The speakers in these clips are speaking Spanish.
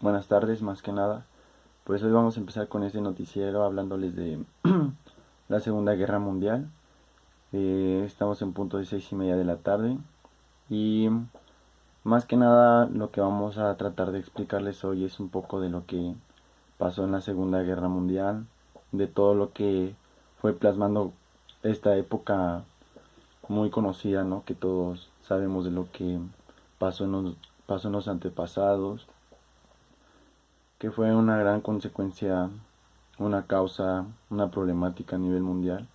buenas tardes más que nada. Pues hoy vamos a empezar con este noticiero hablándoles de la Segunda Guerra Mundial. Estamos en punto de 6:30 de la tarde y más que nada lo que vamos a tratar de explicarles hoy es un poco de lo que pasó en la Segunda Guerra Mundial, de todo lo que fue plasmando esta época muy conocida, ¿no? Que todos sabemos de lo que pasó pasó en los antepasados, que fue una gran consecuencia, una causa, una problemática a nivel mundial.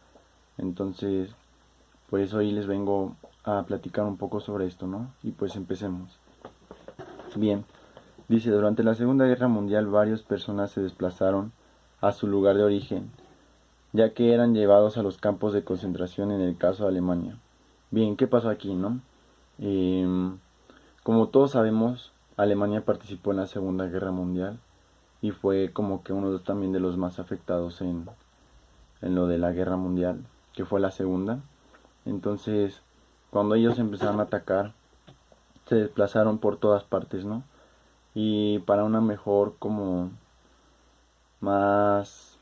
Entonces, pues hoy les vengo a platicar un poco sobre esto, ¿no? Y pues empecemos. Bien, dice, durante la Segunda Guerra Mundial varias personas se desplazaron a su lugar de origen, ya que eran llevados a los campos de concentración en el caso de Alemania. Bien, ¿qué pasó aquí, no? Em, Como todos sabemos, Alemania participó en la Segunda Guerra Mundial y fue como que uno también de los más afectados en lo de la guerra mundial, que fue la segunda. Entonces, cuando ellos empezaron a atacar, se desplazaron por todas partes, ¿no? Y para una mejor, como más,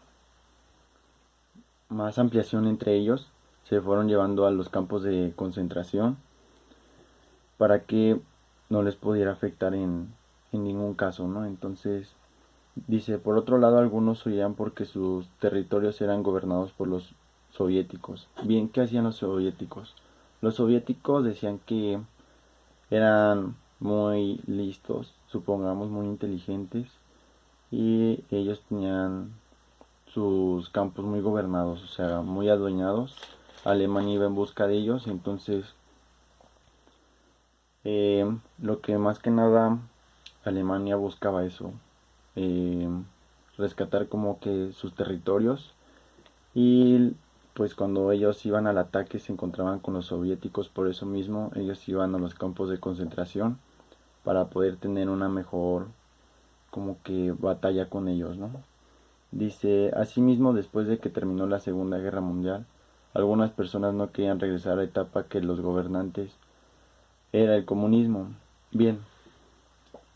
más ampliación entre ellos, se fueron llevando a los campos de concentración para que no les pudiera afectar en ningún caso, ¿no? Entonces, dice, por otro lado, algunos huían porque sus territorios eran gobernados por los soviéticos. Bien, ¿qué hacían los soviéticos? Los soviéticos decían que eran muy listos, supongamos muy inteligentes, y ellos tenían sus campos muy gobernados, o sea, muy adueñados. Alemania iba en busca de ellos, entonces lo que más que nada Alemania buscaba eso, eh, rescatar como que sus territorios. Y pues cuando ellos iban al ataque se encontraban con los soviéticos, por eso mismo ellos iban a los campos de concentración para poder tener una mejor como que batalla con ellos, ¿no? Dice, asimismo, después de que terminó la Segunda Guerra Mundial, algunas personas no querían regresar a la etapa que los gobernantes era el comunismo. Bien,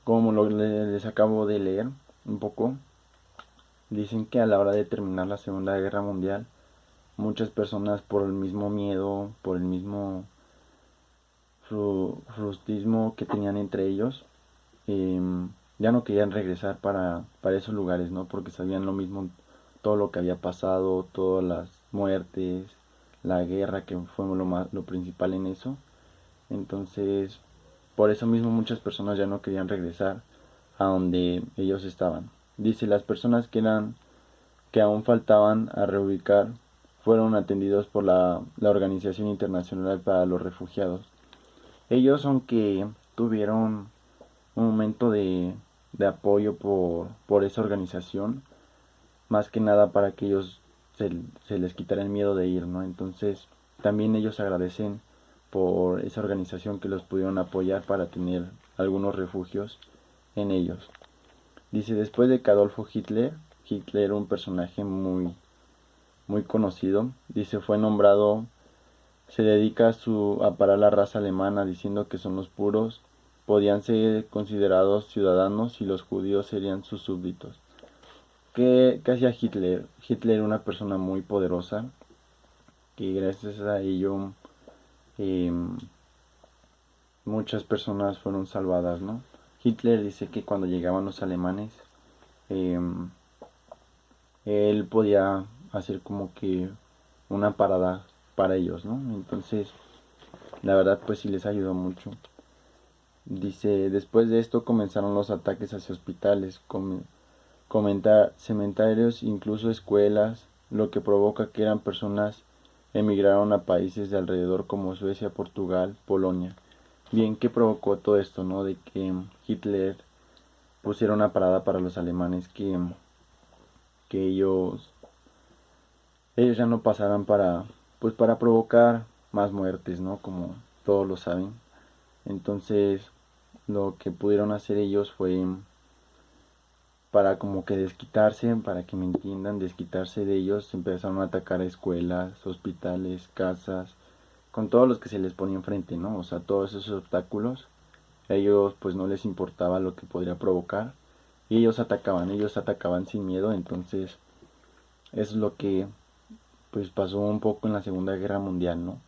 como les acabo de leer un poco, dicen que a la hora de terminar la Segunda Guerra Mundial, muchas personas por el mismo miedo, por el mismo frustismo que tenían entre ellos, eh, ya no querían regresar para esos lugares, ¿no? Porque sabían lo mismo, todo lo que había pasado, todas las muertes, la guerra que fue lo principal en eso. Entonces, por eso mismo muchas personas ya no querían regresar a donde ellos estaban. Dice, las personas que aún faltaban a reubicar fueron atendidos por la Organización Internacional para los Refugiados. Ellos, aunque tuvieron un momento de apoyo por esa organización, más que nada para que ellos se les quitara el miedo de ir, ¿no? Entonces, también ellos agradecen por esa organización que los pudieron apoyar para tener algunos refugios en ellos. Dice, después de que Adolfo Hitler, un personaje muy conocido, dice, fue nombrado, se dedica a parar la raza alemana diciendo que son los puros, podían ser considerados ciudadanos y los judíos serían sus súbditos. ¿Qué hacía Hitler? Hitler era una persona muy poderosa que gracias a ello eh, muchas personas fueron salvadas, ¿no? Hitler dice que cuando llegaban los alemanes, eh, él podía hacer como que una parada para ellos, ¿no? Entonces, la verdad, pues sí les ayudó mucho. Dice, después de esto comenzaron los ataques hacia hospitales, cementerios, incluso escuelas, lo que provoca que eran personas emigraron a países de alrededor como Suecia, Portugal, Polonia. Bien, ¿qué provocó todo esto, no? De que Hitler pusiera una parada para los alemanes, que ellos ya no pasaran pues para provocar más muertes, ¿no? Como todos lo saben. Entonces, lo que pudieron hacer ellos fue para como que desquitarse, para que me entiendan, desquitarse de ellos, empezaron a atacar escuelas, hospitales, casas, con todos los que se les ponía enfrente, ¿no? O sea, todos esos obstáculos, a ellos pues no les importaba lo que podría provocar, y ellos atacaban sin miedo. Entonces eso es lo que pues pasó un poco en la Segunda Guerra Mundial, ¿no?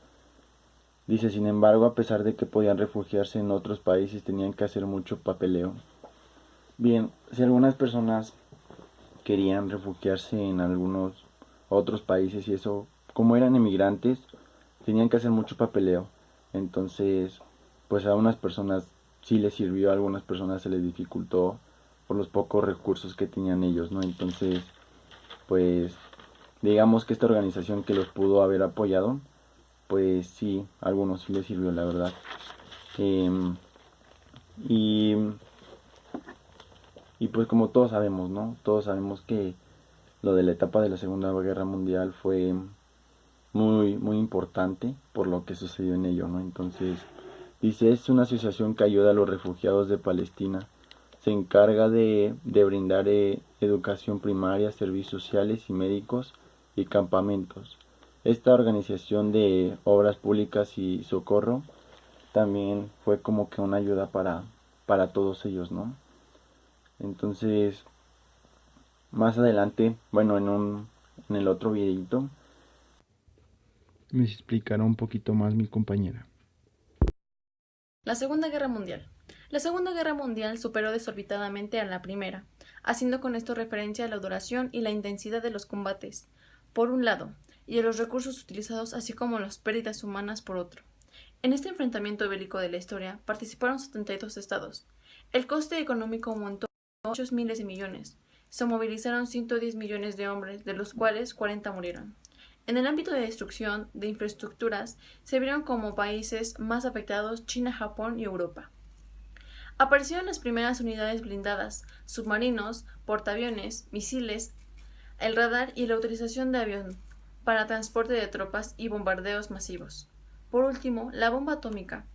Dice, sin embargo, a pesar de que podían refugiarse en otros países, tenían que hacer mucho papeleo. Bien, si algunas personas querían refugiarse en algunos otros países y eso, como eran emigrantes, tenían que hacer mucho papeleo. Entonces, pues a unas personas sí les sirvió, a algunas personas se les dificultó por los pocos recursos que tenían ellos, ¿no? Entonces, pues digamos que esta organización que los pudo haber apoyado, pues sí, a algunos sí les sirvió, la verdad. Em, y, y pues como todos sabemos, ¿no? Todos sabemos que lo de la etapa de la Segunda Guerra Mundial fue muy importante por lo que sucedió en ello, ¿no? Entonces, dice, es una asociación que ayuda a los refugiados de Palestina. Se encarga de brindar educación primaria, servicios sociales y médicos y campamentos. Esta organización de obras públicas y socorro también fue como que una ayuda para todos ellos, ¿no? Entonces, más adelante, bueno, en el otro videito, me explicará un poquito más mi compañera. La Segunda Guerra Mundial. La Segunda Guerra Mundial superó desorbitadamente a la Primera, haciendo con esto referencia a la duración y la intensidad de los combates, por un lado, y a los recursos utilizados así como las pérdidas humanas por otro. En este enfrentamiento bélico de la historia participaron 72 estados. El coste económico aumentó a muchos miles de millones. Se movilizaron 110 millones de hombres, de los cuales 40 murieron. En el ámbito de destrucción de infraestructuras, se vieron como países más afectados China, Japón y Europa. Aparecieron las primeras unidades blindadas, submarinos, portaaviones, misiles, el radar y la utilización de avión para transporte de tropas y bombardeos masivos. Por último, la bomba atómica.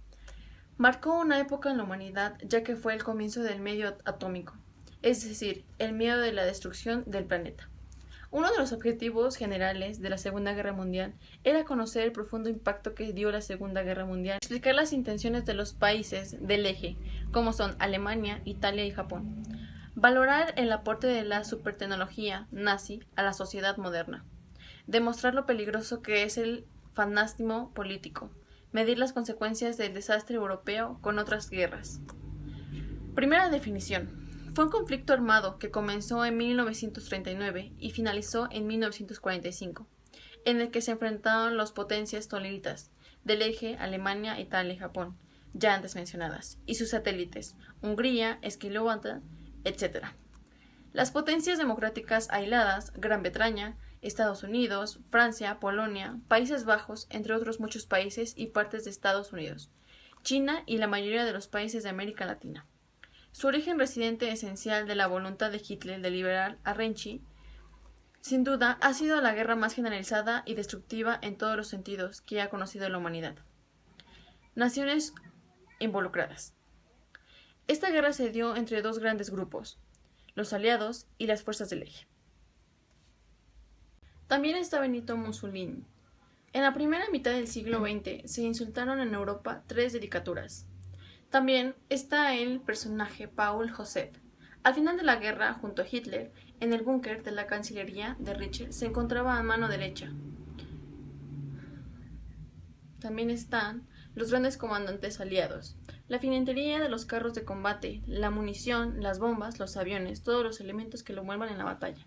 Marcó una época en la humanidad ya que fue el comienzo del medio atómico, es decir, el miedo de la destrucción del planeta. Uno de los objetivos generales de la Segunda Guerra Mundial era conocer el profundo impacto que dio la Segunda Guerra Mundial, explicar las intenciones de los países del eje, como son Alemania, Italia y Japón, valorar el aporte de la supertecnología nazi a la sociedad moderna, demostrar lo peligroso que es el fanatismo político, medir las consecuencias del desastre europeo con otras guerras. Primera definición. Fue un conflicto armado que comenzó en 1939 y finalizó en 1945, en el que se enfrentaron las potencias toleritas del eje Alemania, Italia y Japón, ya antes mencionadas, y sus satélites, Hungría, Eslovaquia, etc. Las potencias democráticas aisladas, Gran Bretaña, Estados Unidos, Francia, Polonia, Países Bajos, entre otros muchos países y partes de Estados Unidos, China y la mayoría de los países de América Latina. Su origen residente esencial de la voluntad de Hitler de liberar a Reich, sin duda, ha sido la guerra más generalizada y destructiva en todos los sentidos que ha conocido la humanidad. Naciones involucradas. Esta guerra se dio entre dos grandes grupos, los aliados y las fuerzas del eje. También está Benito Mussolini. En la primera mitad del siglo XX se insultaron en Europa tres dictaduras. También está el personaje Paul Joseph. Al final de la guerra, junto a Hitler, en el búnker de la Cancillería de Richel se encontraba a mano derecha. También están los grandes comandantes aliados, la finetería de los carros de combate, la munición, las bombas, los aviones, todos los elementos que lo muevan en la batalla.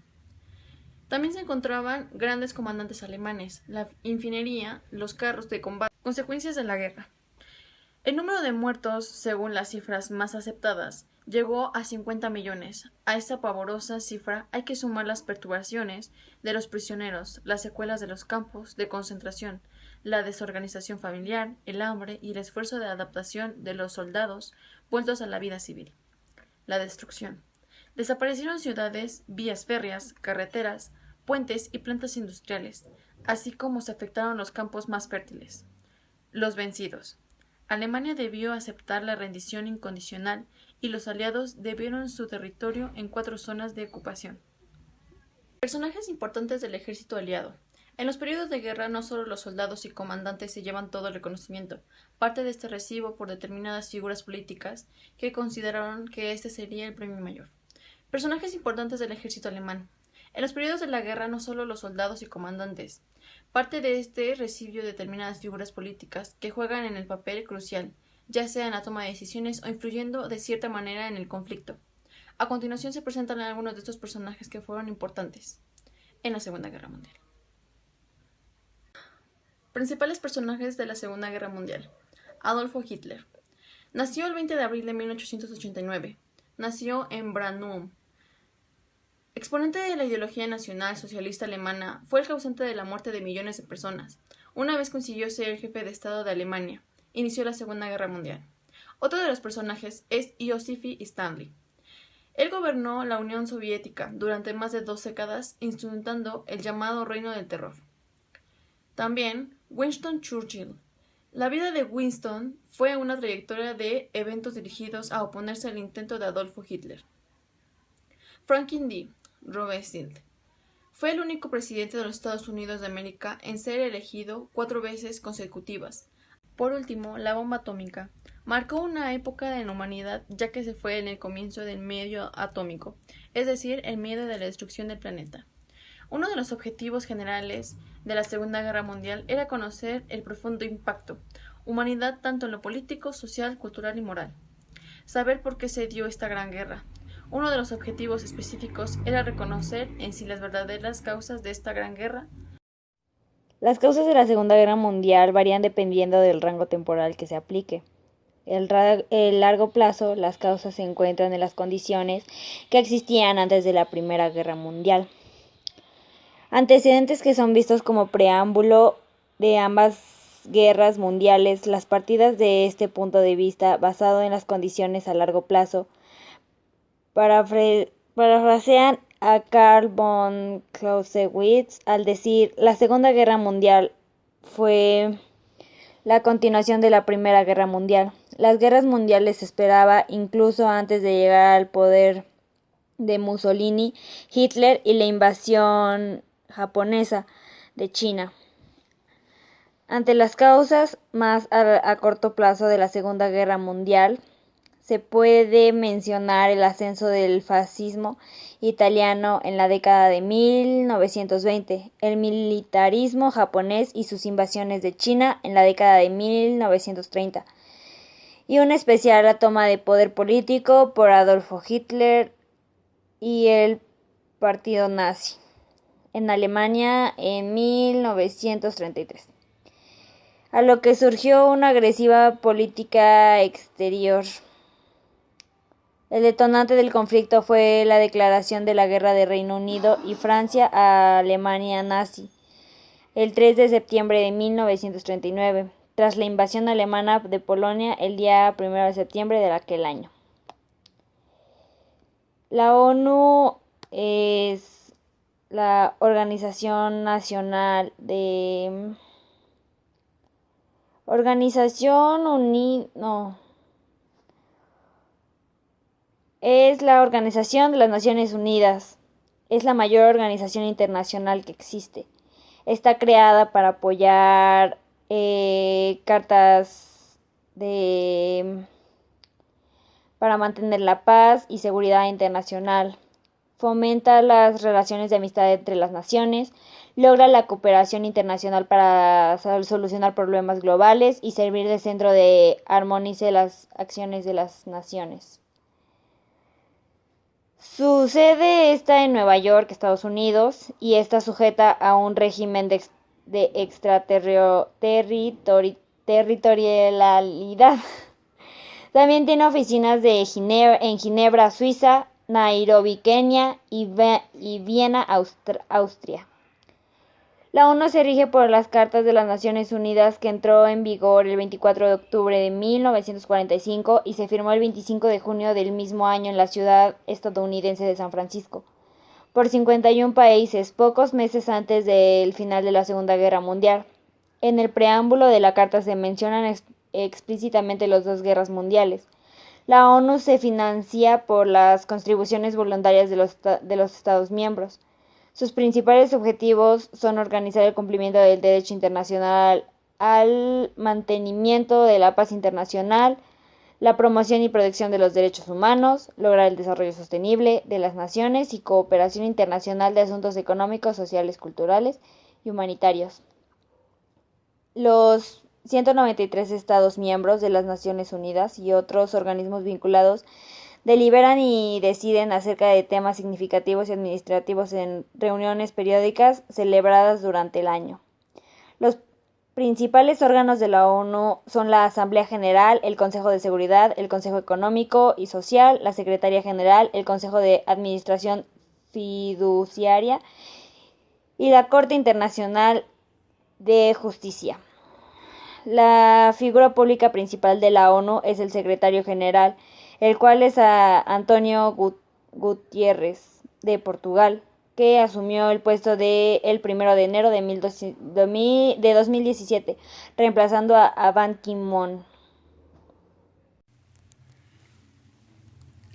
También se encontraban grandes comandantes alemanes, la infinería, los carros de combate, consecuencias de la guerra. El número de muertos, según las cifras más aceptadas, llegó a 50 millones. A esta pavorosa cifra hay que sumar las perturbaciones de los prisioneros, las secuelas de los campos de concentración, la desorganización familiar, el hambre y el esfuerzo de adaptación de los soldados vueltos a la vida civil. La destrucción. Desaparecieron ciudades, vías férreas, carreteras, puentes y plantas industriales, así como se afectaron los campos más fértiles. Los vencidos. Alemania debió aceptar la rendición incondicional y los aliados debieron su territorio en 4 zonas de ocupación. Personajes importantes del ejército aliado. En los periodos de guerra no solo los soldados y comandantes se llevan todo el reconocimiento, parte de este recibo por determinadas figuras políticas que consideraron que este sería el premio mayor. Personajes importantes del ejército alemán. En los periodos de la guerra no solo los soldados y comandantes. Parte de este recibió determinadas figuras políticas que juegan en el papel crucial, ya sea en la toma de decisiones o influyendo de cierta manera en el conflicto. A continuación se presentan algunos de estos personajes que fueron importantes en la Segunda Guerra Mundial. Principales personajes de la Segunda Guerra Mundial. Adolfo Hitler. Nació el 20 de abril de 1889. Nació en Brandum. Exponente de la ideología nacional socialista alemana, fue el causante de la muerte de millones de personas. Una vez consiguió ser jefe de Estado de Alemania, inició la Segunda Guerra Mundial. Otro de los personajes es Iosif Stalin. Él gobernó la Unión Soviética durante más de 2 décadas, instrumentando el llamado Reino del Terror. También Winston Churchill. La vida de Winston fue una trayectoria de eventos dirigidos a oponerse al intento de Adolfo Hitler. Franklin D. Roosevelt fue el único presidente de los Estados Unidos de América en ser elegido 4 veces consecutivas. Por último, la bomba atómica marcó una época en la humanidad, ya que se fue en el comienzo del miedo atómico, es decir, el miedo de la destrucción del planeta. Uno de los objetivos generales de la Segunda Guerra Mundial era conocer el profundo impacto, humanidad tanto en lo político, social, cultural y moral. Saber por qué se dio esta gran guerra. Uno de los objetivos específicos era reconocer en sí las verdaderas causas de esta gran guerra. Las causas de la Segunda Guerra Mundial varían dependiendo del rango temporal que se aplique. El largo plazo, las causas se encuentran en las condiciones que existían antes de la Primera Guerra Mundial. Antecedentes que son vistos como preámbulo de ambas guerras mundiales. Las partidas de este punto de vista, basado en las condiciones a largo plazo, parafrasean a Karl von Clausewitz al decir: la Segunda Guerra Mundial fue la continuación de la Primera Guerra Mundial. Las guerras mundiales se esperaba incluso antes de llegar al poder de Mussolini, Hitler y la invasión japonesa de China. Ante las causas más a corto plazo de la Segunda Guerra Mundial, se puede mencionar el ascenso del fascismo italiano en la década de 1920, el militarismo japonés y sus invasiones de China en la década de 1930, y en especial la toma de poder político por Adolfo Hitler y el partido nazi en Alemania en 1933, a lo que surgió una agresiva política exterior. El detonante del conflicto fue la declaración de la guerra de Reino Unido y Francia a Alemania nazi el 3 de septiembre de 1939, tras la invasión alemana de Polonia el día 1 de septiembre de aquel año. La ONU es la Organización Nacional de Es la Organización de las Naciones Unidas. Es la mayor organización internacional que existe. Está creada para apoyar cartas para mantener la paz y seguridad internacional. Fomenta las relaciones de amistad entre las naciones, logra la cooperación internacional para solucionar problemas globales y servir de centro de armonice las acciones de las naciones. Su sede está en Nueva York, Estados Unidos, y está sujeta a un régimen de extraterritorialidad. También tiene oficinas en Ginebra, Suiza, Nairobi, Kenia y Viena, Austria. La ONU se rige por las Cartas de las Naciones Unidas, que entró en vigor el 24 de octubre de 1945 y se firmó el 25 de junio del mismo año en la ciudad estadounidense de San Francisco, por 51 países, pocos meses antes del final de la Segunda Guerra Mundial. En el preámbulo de la carta se mencionan explícitamente las 2 guerras mundiales. La ONU se financia por las contribuciones voluntarias de los Estados miembros. Sus principales objetivos son organizar el cumplimiento del derecho internacional al mantenimiento de la paz internacional, la promoción y protección de los derechos humanos, lograr el desarrollo sostenible de las naciones y cooperación internacional de asuntos económicos, sociales, culturales y humanitarios. Los 193 Estados miembros de las Naciones Unidas y otros organismos vinculados deliberan y deciden acerca de temas significativos y administrativos en reuniones periódicas celebradas durante el año. Los principales órganos de la ONU son la Asamblea General, el Consejo de Seguridad, el Consejo Económico y Social, la Secretaría General, el Consejo de Administración Fiduciaria y la Corte Internacional de Justicia. La figura pública principal de la ONU es el Secretario General, el cual es Antonio Gutiérrez de Portugal, que asumió el puesto el 1 de enero de 2017, reemplazando a Ban Ki-moon.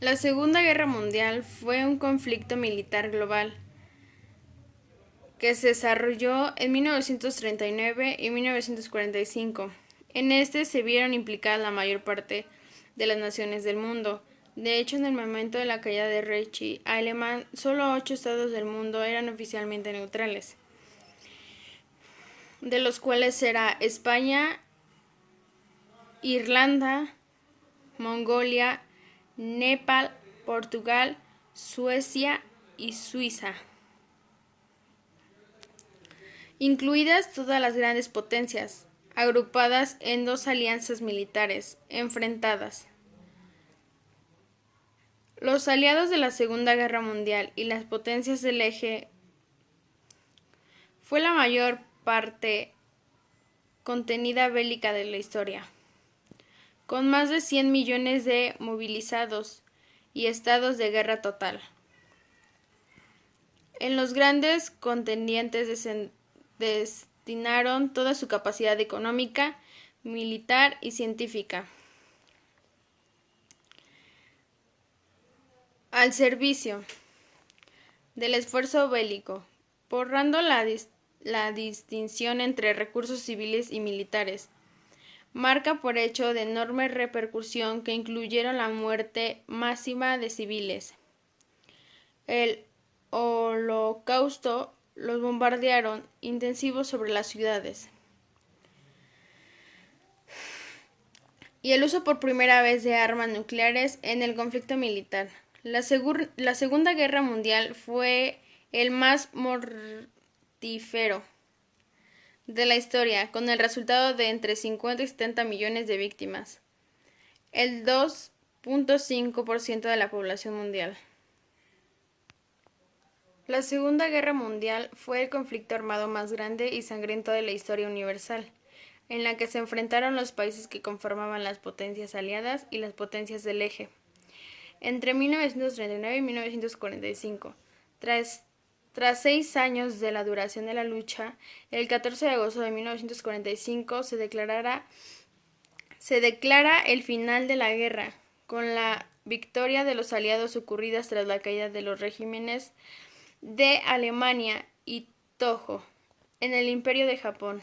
La Segunda Guerra Mundial fue un conflicto militar global que se desarrolló en 1939 y 1945. En este se vieron implicadas la mayor parte de las naciones del mundo. De hecho, en el momento de la caída de Reich alemán, solo 8 estados del mundo eran oficialmente neutrales, de los cuales era España, Irlanda, Mongolia, Nepal, Portugal, Suecia y Suiza, incluidas todas las grandes potencias, agrupadas en 2 alianzas militares enfrentadas. Los aliados de la Segunda Guerra Mundial y las potencias del eje fue la mayor parte contenida bélica de la historia, con más de 100 millones de movilizados y estados de guerra total. En los grandes contendientes destinaron toda su capacidad económica, militar y científica al servicio del esfuerzo bélico, borrando la distinción entre recursos civiles y militares, marca por hecho de enorme repercusión que incluyeron la muerte máxima de civiles. El Holocausto los bombardearon intensivos sobre las ciudades. Y el uso por primera vez de armas nucleares en el conflicto militar. La Segunda Guerra Mundial fue el más mortífero de la historia, con el resultado de entre 50 y 70 millones de víctimas, el 2.5% de la población mundial. La Segunda Guerra Mundial fue el conflicto armado más grande y sangriento de la historia universal, en la que se enfrentaron los países que conformaban las potencias aliadas y las potencias del eje. Entre 1939 y 1945, tras 6 años de la duración de la lucha, el 14 de agosto de 1945 se declara el final de la guerra, con la victoria de los aliados ocurridas tras la caída de los regímenes de Alemania y Tojo en el Imperio de Japón.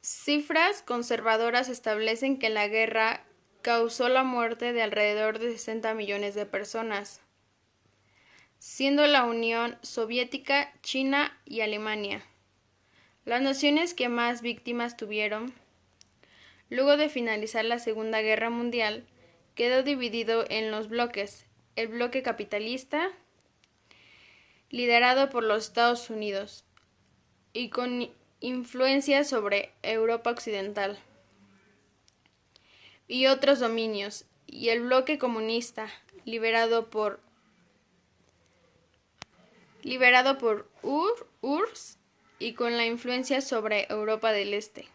Cifras conservadoras establecen que la guerra causó la muerte de alrededor de 60 millones de personas, siendo la Unión Soviética, China y Alemania las naciones que más víctimas tuvieron. Luego de finalizar la Segunda Guerra Mundial, quedó dividido en los bloques: el bloque capitalista, liderado por los Estados Unidos y con influencia sobre Europa Occidental y otros dominios, y el bloque comunista, liderado por URSS y con la influencia sobre Europa del Este.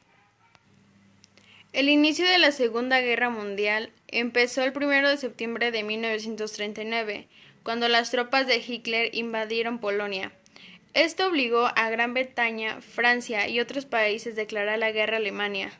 El inicio de la Segunda Guerra Mundial empezó el 1 de septiembre de 1939, cuando las tropas de Hitler invadieron Polonia. Esto obligó a Gran Bretaña, Francia y otros países a declarar la guerra a Alemania.